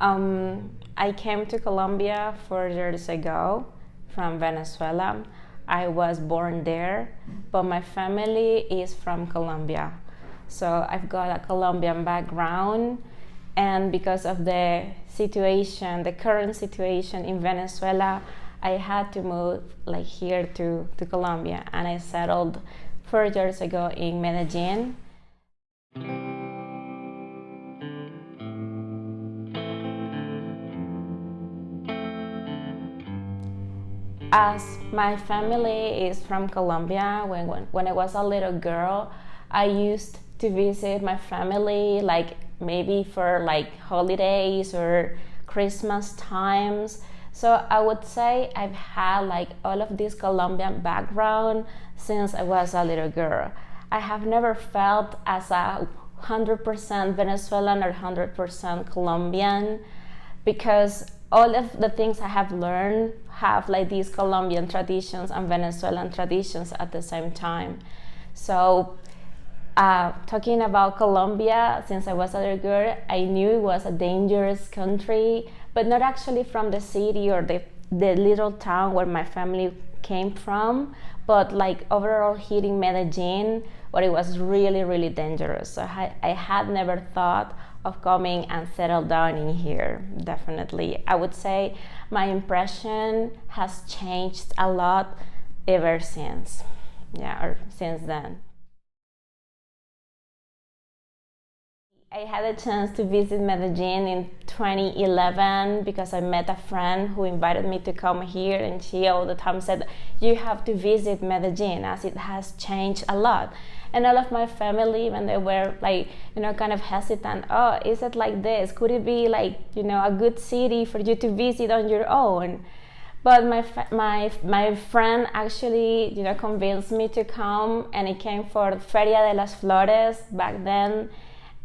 I came to Colombia 4 years ago from Venezuela. I was born there, but my family is from Colombia. So I've got a Colombian background, and because of the situation, the current situation in Venezuela, I had to move like here to Colombia, and I settled 4 years ago in Medellin. As my family is from Colombia, when I was a little girl, I used to visit my family like maybe for like holidays or Christmas times. So I would say I've had like all of this Colombian background since I was a little girl. I have never felt as a 100% Venezuelan or 100% Colombian, because all of the things I have learned have like these Colombian traditions and Venezuelan traditions at the same time. So talking about Colombia, since I was a little girl, I knew it was a dangerous country, but not actually from the city or the little town where my family came from, but like overall hitting Medellin, where it was really, really dangerous. So I had never thought of coming and settle down in here, definitely. I would say my impression has changed a lot ever since, or since then. I had a chance to visit Medellin in 2011 because I met a friend who invited me to come here, and she all the time said, you have to visit Medellin as it has changed a lot. And all of my family, when they were like, kind of hesitant, oh, is it like this? Could it be like, a good city for you to visit on your own? But my friend actually, convinced me to come, and it came for Feria de las Flores back then.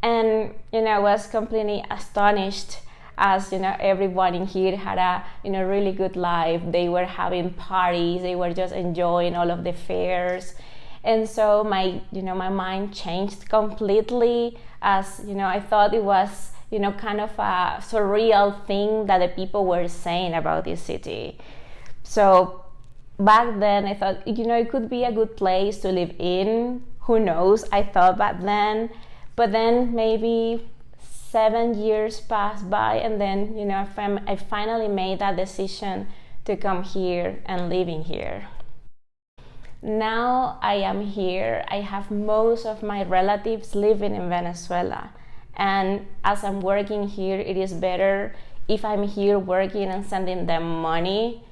And I was completely astonished, as everyone in here had a really good life. They were having parties, they were just enjoying all of the fairs, and so my mind changed completely, as I thought it was kind of a surreal thing that the people were saying about this city. So back then I thought it could be a good place to live in. Who knows, I thought back then. But then maybe 7 years passed by, and then I finally made that decision to come here and living here. Now I am here. I have most of my relatives living in Venezuela, and as I'm working here, it is better if I'm here working and sending them money,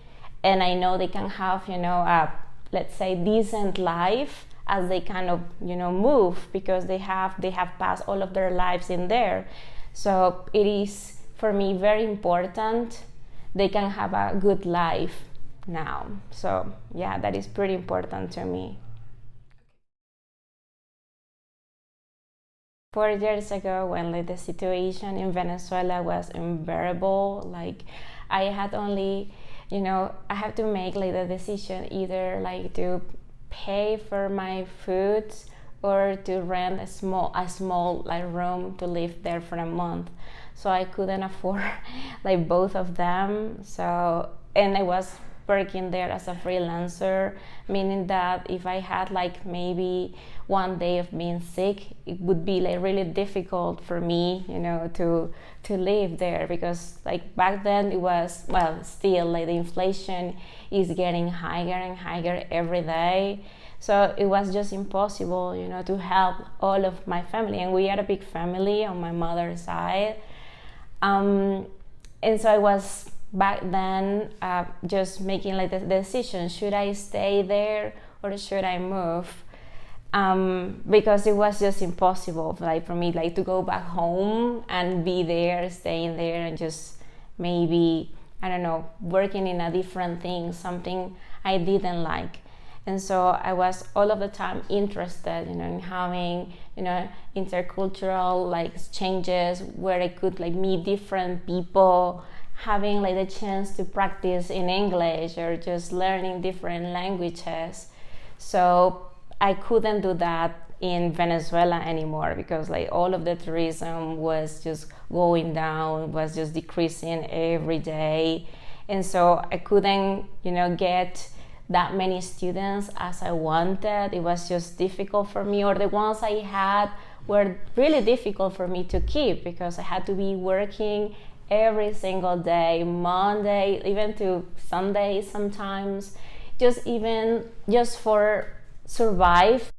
and I know they can have a, let's say, decent life as they kind of move, because they have passed all of their lives in there. So it is for me very important they can have a good life now. So yeah, that is pretty important to me. 4 years ago, when like the situation in Venezuela was unbearable, like I had only I have to make like the decision either like to pay for my food or to rent a small like room to live there for a month. So I couldn't afford like both of them. So, and I was working there as a freelancer, meaning that if I had like maybe one day of being sick, it would be like really difficult for me to live there, because like back then it was, well, still like the inflation is getting higher and higher every day. So it was just impossible to help all of my family, and we are a big family on my mother's side. And so I was back then just making like the decision, should I stay there or should I move? Because it was just impossible like for me like to go back home and be there, staying there, and just maybe, I don't know, working in a different thing, something I didn't like. And so I was all of the time interested in having intercultural like exchanges where I could like meet different people, having like the chance to practice in English or just learning different languages. So I couldn't do that in Venezuela anymore, because like all of the tourism was just going down, was just decreasing every day. And so I couldn't, get that many students as I wanted. It was just difficult for me, or the ones I had were really difficult for me to keep, because I had to be working every single day, Monday, even to Sunday sometimes, just for survive.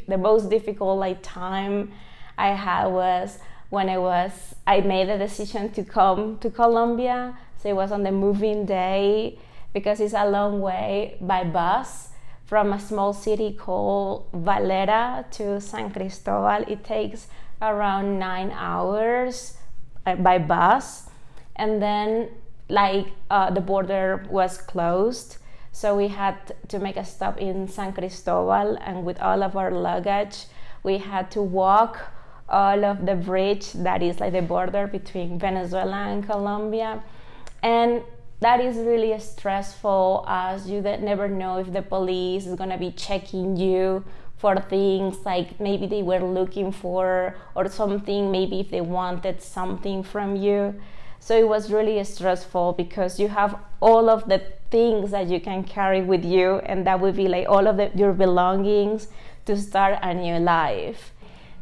The most difficult time I had was when I made a decision to come to Colombia. So it was on the moving day, because it's a long way by bus from a small city called Valera to San Cristobal. It takes around 9 hours by bus. And then the border was closed. So we had to make a stop in San Cristobal, and with all of our luggage, we had to walk all of the bridge that is like the border between Venezuela and Colombia. And that is really stressful, as you never know if the police is gonna be checking you for things like maybe they were looking for or something, maybe if they wanted something from you. So it was really stressful, because you have all of the things that you can carry with you, and that would be like all of your belongings to start a new life.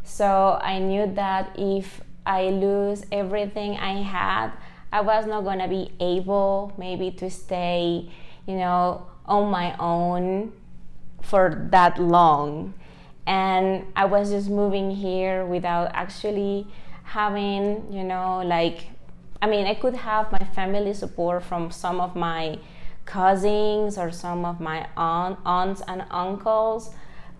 So I knew that if I lose everything I had, I was not gonna be able maybe to stay, on my own for that long. And I was just moving here without actually having, I could have my family support from some of my cousins or some of my aunts and uncles,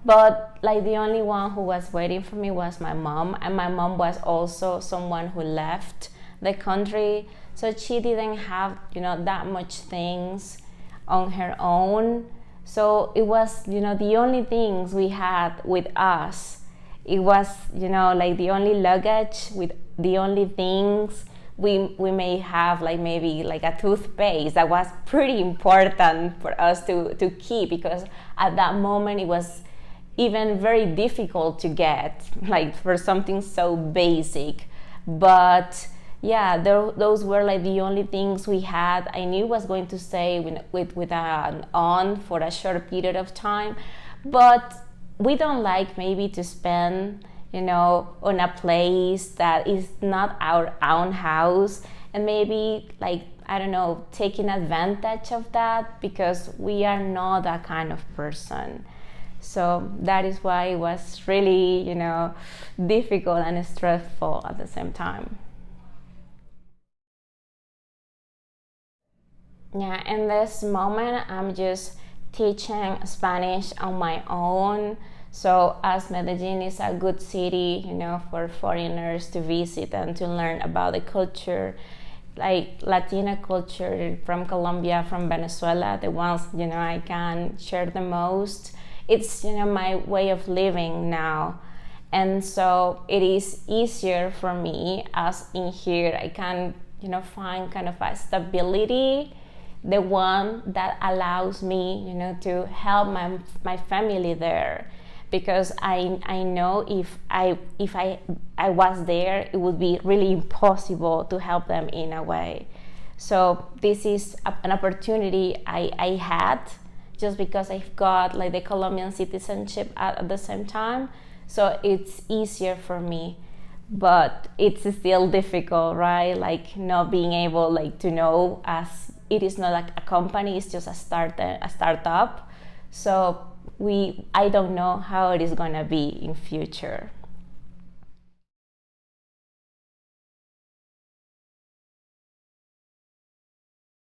but the only one who was waiting for me was my mom. And my mom was also someone who left the country, so she didn't have that much things on her own. So it was the only things we had with us. It was the only luggage with the only things we may have, maybe a toothpaste that was pretty important for us to keep, because at that moment it was even very difficult to get, for something so basic. But yeah, those were the only things we had. I knew I was going to stay with an aunt for a short period of time, but we don't maybe to spend on a place that is not our own house, and maybe taking advantage of that, because we are not that kind of person. So that is why it was really difficult and stressful at the same time. Yeah, in this moment I'm just teaching Spanish on my own. So as Medellin is a good city, for foreigners to visit and to learn about the culture, Latina culture from Colombia, from Venezuela, the ones, I can share the most. It's, my way of living now. And so it is easier for me, as in here I can, find kind of a stability, the one that allows me, to help my family there. Because I know if I was there, it would be really impossible to help them in a way. So this is an opportunity I had, just because I've got the Colombian citizenship at the same time. So it's easier for me, but it's still difficult, right? Not being able to know, as it is not a company, it's just a startup. So I don't know how it is gonna be in future.